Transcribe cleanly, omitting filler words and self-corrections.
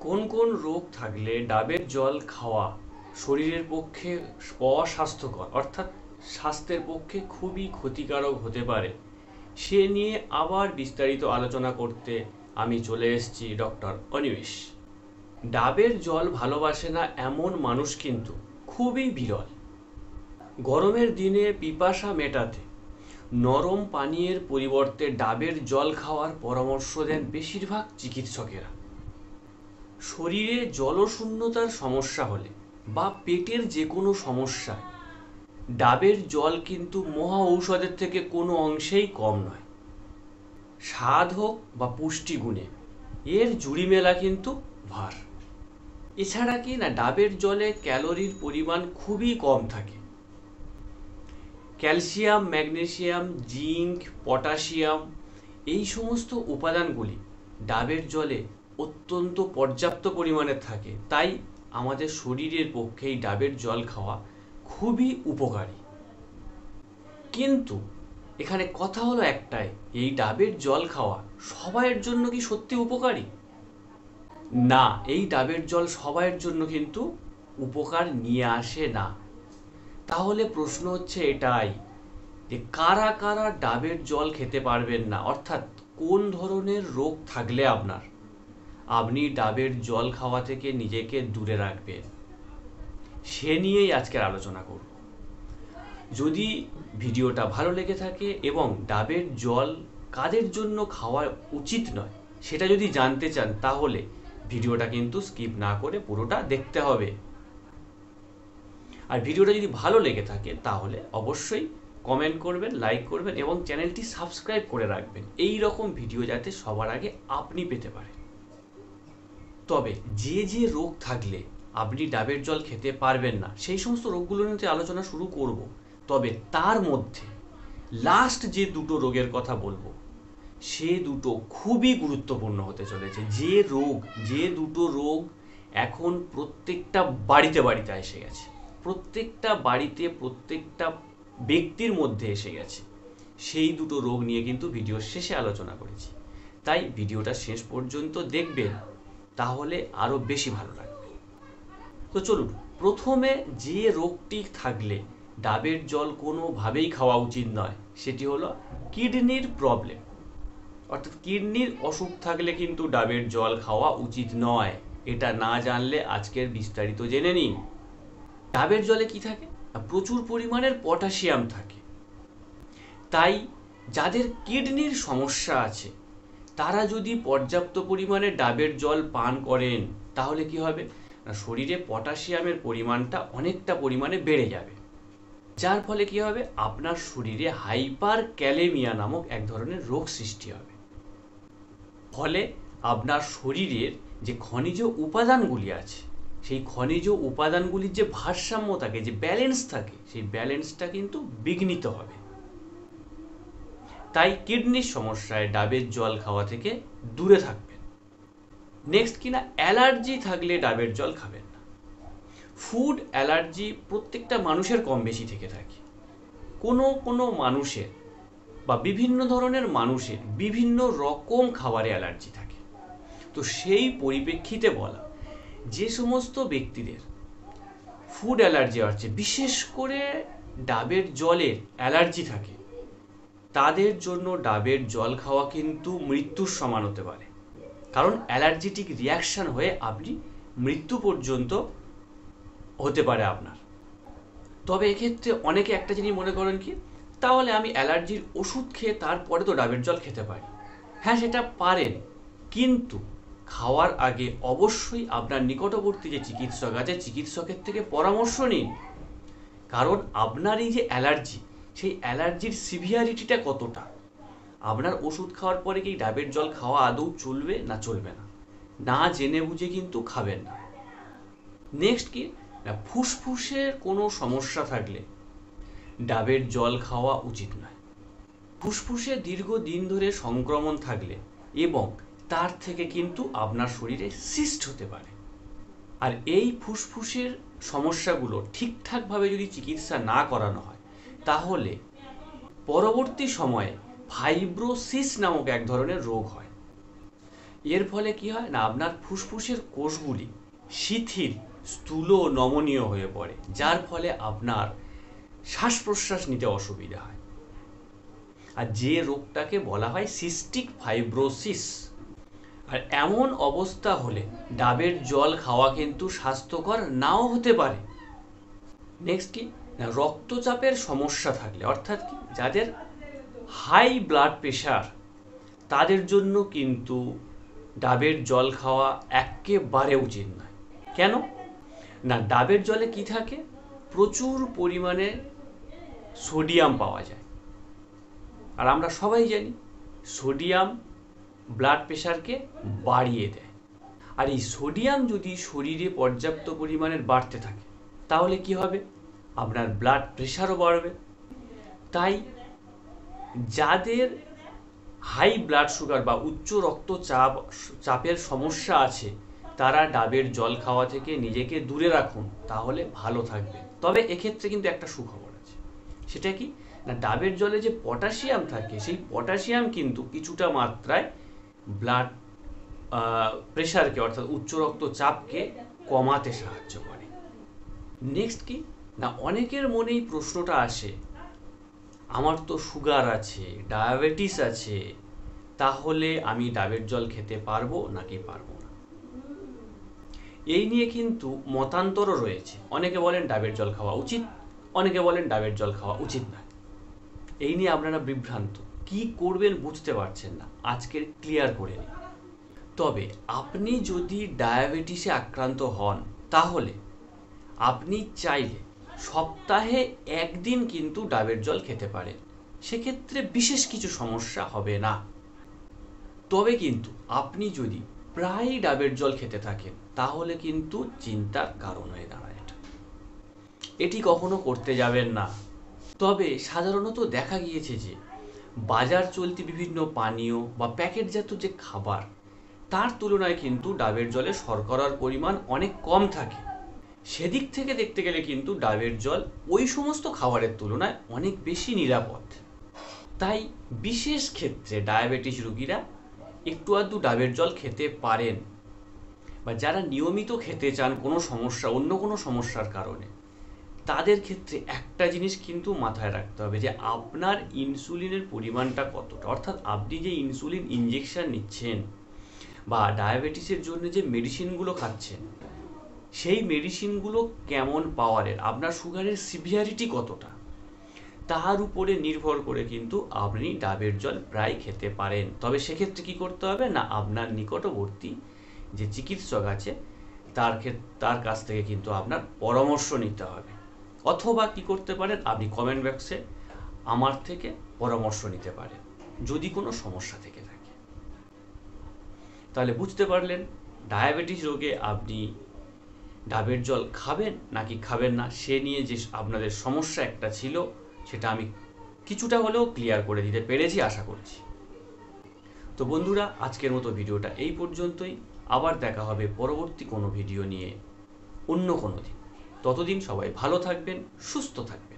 কোন কোন রোগ থাকলে ডাবের জল খাওয়া শরীরের পক্ষে অস্বাস্থ্যকর অর্থাৎ স্বাস্থ্যের পক্ষে খুবই ক্ষতিকারক হতে পারে সে নিয়ে আবার বিস্তারিত আলোচনা করতে আমি চলে এসেছি ডক্টর অনিমেষ। ডাবের জল ভালোবাসে না এমন মানুষ কিন্তু খুবই বিরল। গরমের দিনে পিপাসা মেটাতে নরম পানীয়ের পরিবর্তে ডাবের জল খাওয়ার পরামর্শ দেন বেশিরভাগ চিকিৎসকেরা। শরীরে জলশূন্যতার সমস্যা হলে বা পেটের যে কোনো সমস্যায় ডাবের জল কিন্তু মহা ঔষধের থেকে কোনো অংশেই কম নয়। স্বাদ হোক বা পুষ্টিগুণে এর জুড়ি মেলা কিন্তু ভার। এছাড়া কি না ডাবের জলে ক্যালোরির পরিমাণ খুবই কম থাকে। ক্যালসিয়াম, ম্যাগনেসিয়াম, জিঙ্ক, পটাশিয়াম এই সমস্ত উপাদানগুলি ডাবের জলে অত্যন্ত পর্যাপ্ত পরিমাণে থাকে, তাই আমাদের শরীরের পক্ষে এই ডাবের জল খাওয়া খুবই উপকারী। কিন্তু এখানে কথা হলো একটাই, এই ডাবের জল খাওয়া সবাইয়ের জন্য কি সত্যি উপকারী? না, এই ডাবের জল সবাইয়ের জন্য কিন্তু উপকার নিয়ে আসে না। তাহলে প্রশ্ন হচ্ছে এটাই যে কারা কারা ডাবের জল খেতে পারবেন না, অর্থাৎ কোন ধরনের রোগ থাকলে আপনি ডাবের জল খাওয়া থেকে নিজেকে দূরে রাখবেন, সে নিয়েই আজকের আলোচনা করব। যদি ভিডিওটা ভালো লেগে থাকে এবং ডাবের জল কাদের জন্য খাওয়া উচিত নয় সেটা যদি জানতে চান, তাহলে ভিডিওটা কিন্তু স্কিপ না করে পুরোটা দেখতে হবে। আর ভিডিওটা যদি ভালো লেগে থাকে তাহলে অবশ্যই কমেন্ট করবেন, লাইক করবেন এবং চ্যানেলটি সাবস্ক্রাইব করে রাখবেন, এই রকম ভিডিও যাতে সবার আগে আপনি পেতে পারেন। তবে যে যে রোগ থাকলে আপনি ডাবের জল খেতে পারবেন না সেই সমস্ত রোগগুলো নিয়ে আলোচনা শুরু করব। তবে তার মধ্যে লাস্ট যে দুটো রোগের কথা বলবো সে দুটো খুবই গুরুত্বপূর্ণ হতে চলেছে। যে দুটো রোগ এখন প্রত্যেকটা বাড়িতে বাড়িতে এসে গেছে, প্রত্যেকটা বাড়িতে প্রত্যেকটা ব্যক্তির মধ্যে এসে গেছে, সেই দুটো রোগ নিয়ে কিন্তু ভিডিওর শেষে আলোচনা করেছি। তাই ভিডিওটা শেষ পর্যন্ত দেখবেন, তাহলে আরো বেশি ভালো লাগবে। তো চলুন, প্রথমে যে রোগটি থাকলে ডাবের জল কোনোভাবেই খাওয়া উচিত নয় সেটি হলো কিডনির প্রবলেম, অর্থাৎ কিডনির অসুখ থাকলে কিন্তু ডাবের জল খাওয়া উচিত নয়। এটা না জানলে আজকের বিস্তারিত জেনে নিন। ডাবের জলে কি থাকে? প্রচুর পরিমাণের পটাশিয়াম থাকে। তাই যাদের কিডনির সমস্যা আছে তারা যদি পর্যাপ্ত পরিমাণে ডাবের জল পান করেন তাহলে কি হবে না, শরীরে পটাশিয়ামের পরিমাণটা অনেকটা পরিমাণে বেড়ে যাবে, যার ফলে কি হবে, আপনার শরীরে হাইপার ক্যালেমিয়া নামক এক ধরনের রোগ সৃষ্টি হবে। ফলে আপনার শরীরের যে খনিজ উপাদানগুলি আছে সেই খনিজ উপাদানগুলির যে ভারসাম্য থাকে, যে ব্যালেন্স থাকে, সেই ব্যালেন্সটা কিন্তু বিঘ্নিত হবে। তাই কিডনির সমস্যায় ডাবের জল খাওয়া থেকে দূরে থাকবেন। নেক্সট কিনা অ্যালার্জি থাকলে ডাবের জল খাবেন না। ফুড অ্যালার্জি প্রত্যেকটা মানুষের কম বেশি থেকে থাকে। কোনো মানুষের বা বিভিন্ন ধরনের মানুষের বিভিন্ন রকম খাবারে অ্যালার্জি থাকে। তো সেই পরিপ্রেক্ষিতে বলা, যে সমস্ত ব্যক্তিদের ফুড অ্যালার্জি আছে, বিশেষ করে ডাবের জলের অ্যালার্জি থাকে, তাদের জন্য ডাবের জল খাওয়া কিন্তু মৃত্যুর সমান হতে পারে, কারণ অ্যালার্জিটিক রিয়াকশন হয়ে আপনি মৃত্যু পর্যন্ত হতে পারে আপনার। তবে এক্ষেত্রে অনেকে একটা জিনিস মনে করেন কি, তাহলে আমি অ্যালার্জির ওষুধ খেয়ে তারপরে তো ডাবের জল খেতে পারি। হ্যাঁ, সেটা পারেন, কিন্তু খাওয়ার আগে অবশ্যই আপনার নিকটবর্তী যে চিকিৎসক আছে চিকিৎসকের থেকে পরামর্শ নিন, কারণ আপনার এই যে অ্যালার্জি, সেই অ্যালার্জির সিভিয়ারিটিটা কতটা, আপনার ওষুধ খাওয়ার পরে কি ডাবের জল খাওয়া আদৌ চলবে না চলবে না, না জেনে বুঝে কিন্তু খাবেন না। নেক্সট কি না, ফুসফুসের কোনো সমস্যা থাকলে ডাবের জল খাওয়া উচিত নয়। ফুসফুসে দীর্ঘদিন ধরে সংক্রমণ থাকলে এবং তার থেকে কিন্তু আপনার শরীরে সিস্ট হতে পারে। আর এই ফুসফুসের সমস্যাগুলো ঠিকঠাকভাবে যদি চিকিৎসা না করানো হয় তাহলে পরবর্তী সময়ে ফাইব্রোসিস নামক এক ধরনের রোগ হয়। এর ফলে কি হয় না, আপনার ফুসফুসের কোষগুলি শিথিল, স্থূল ও নমনীয় হয়ে পড়ে, যার ফলে আপনার শ্বাস প্রশ্বাস নিতে অসুবিধা হয়। আর যে রোগটাকে বলা হয় সিস্টিক ফাইব্রোসিস। আর এমন অবস্থা হলে ডাবের জল খাওয়া কিন্তু স্বাস্থ্যকর নাও হতে পারে। নেক্সট কি না, রক্তচাপের সমস্যা থাকলে, অর্থাৎ কি যাদের হাই ব্লাড প্রেশার, তাদের জন্য কিন্তু ডাবের জল খাওয়া একেবারে উচিত নয়। কেন না, ডাবের জলে কি থাকে, প্রচুর পরিমাণে সোডিয়াম পাওয়া যায়। আর আমরা সবাই জানি সোডিয়াম ব্লাড প্রেশারকে বাড়িয়ে দেয়। আর এই সোডিয়াম যদি শরীরে পর্যাপ্ত পরিমাণের বাড়তে থাকে, তাহলে কি হবে, আপনার ব্লাড প্রেশারও বাড়বে। তাই যাদের হাই ব্লাড সুগার বা উচ্চ রক্তচাপের সমস্যা আছে, তারা ডাবের জল খাওয়া থেকে নিজেকে দূরে রাখুন, তাহলে ভালো থাকবে। তবে এক্ষেত্রে কিন্তু একটা সুখবর আছে, সেটা কি না, ডাবের জলে যে পটাশিয়াম থাকে, সেই পটাশিয়াম কিন্তু কিছুটা মাত্রায় ব্লাড প্রেশারকে, অর্থাৎ উচ্চ রক্তচাপকে কমাতে সাহায্য করে। নেক্সট কি না, অনেকের মনেই প্রশ্নটা আসে, আমার তো সুগার আছে, ডায়াবেটিস আছে, তাহলে আমি ডাবের জল খেতে পারবো নাকি পারবো না। এই নিয়ে কিন্তু মতান্তরও রয়েছে। অনেকে বলেন ডাবের জল খাওয়া উচিত, অনেকে বলেন ডাবের জল খাওয়া উচিত না। এই নিয়ে আপনারা বিভ্রান্ত, কি করবেন বুঝতে পারছেন না। আজকের ক্লিয়ার করে নিন। তবে আপনি যদি ডায়াবেটিসে আক্রান্ত হন, তাহলে আপনি চাইলে সপ্তাহে একদিন কিন্তু ডাবের জল খেতে পারেন। সেক্ষেত্রে বিশেষ কিছু সমস্যা হবে না। তবে কিন্তু আপনি যদি প্রায় ডাবের জল খেতে থাকেন, তাহলে কিন্তু চিন্তার কারণ হয়ে দাঁড়ায়। এটি কখনো করতে যাবেন না। তবে সাধারণত দেখা গিয়েছে যে বাজার চলতি বিভিন্ন পানীয় বা প্যাকেটজাত যে খাবার, তার তুলনায় কিন্তু ডাবের জলে শর্করার পরিমাণ অনেক কম থাকে। সেদিক থেকে দেখতে গেলে কিন্তু ডাবের জল ওই সমস্ত খাবারের তুলনায় অনেক বেশি নিরাপদ। তাই বিশেষ ক্ষেত্রে ডায়াবেটিস রোগীরা একটু আধটু ডাবের জল খেতে পারেন, বা যারা নিয়মিত খেতে চান কোনো সমস্যা, অন্য কোনো সমস্যার কারণে, তাদের ক্ষেত্রে একটা জিনিস কিন্তু মাথায় রাখতে হবে যে আপনার ইনসুলিনের পরিমাণটা কতটা, অর্থাৎ আপনি যে ইনসুলিন ইনজেকশন নিচ্ছেন বা ডায়াবেটিসের জন্য যে মেডিসিনগুলো খাচ্ছেন, সেই মেডিসিনগুলো কেমন পাওয়ারের, আপনার সুগারের সিভিয়ারিটি কতটা, তার উপরে নির্ভর করে কিন্তু আপনি ডাবের জল প্রায় খেতে পারেন। তবে সেক্ষেত্রে কি করতে হবে না, আপনার নিকটবর্তী যে চিকিৎসক আছে তার কাছ থেকে কিন্তু আপনার পরামর্শ নিতে হবে। অথবা কি করতে পারেন, আপনি কমেন্ট বক্সে আমার থেকে পরামর্শ নিতে পারেন যদি কোনো সমস্যা থেকে থাকে। তাহলে বুঝতে পারলেন ডায়াবেটিস রোগে আপনি ডাবের জল খাবেন নাকি খাবেন না, সে নিয়ে যে আপনাদের সমস্যা একটা ছিল, সেটা আমি কিছুটা হলেও ক্লিয়ার করে দিতে পেরেছি আশা করছি। তো বন্ধুরা, আজকের মতো ভিডিওটা এই পর্যন্তই। আবার দেখা হবে পরবর্তী কোনো ভিডিও নিয়ে অন্য কোনো দিন। ততদিন সবাই ভালো থাকবেন, সুস্থ থাকবেন।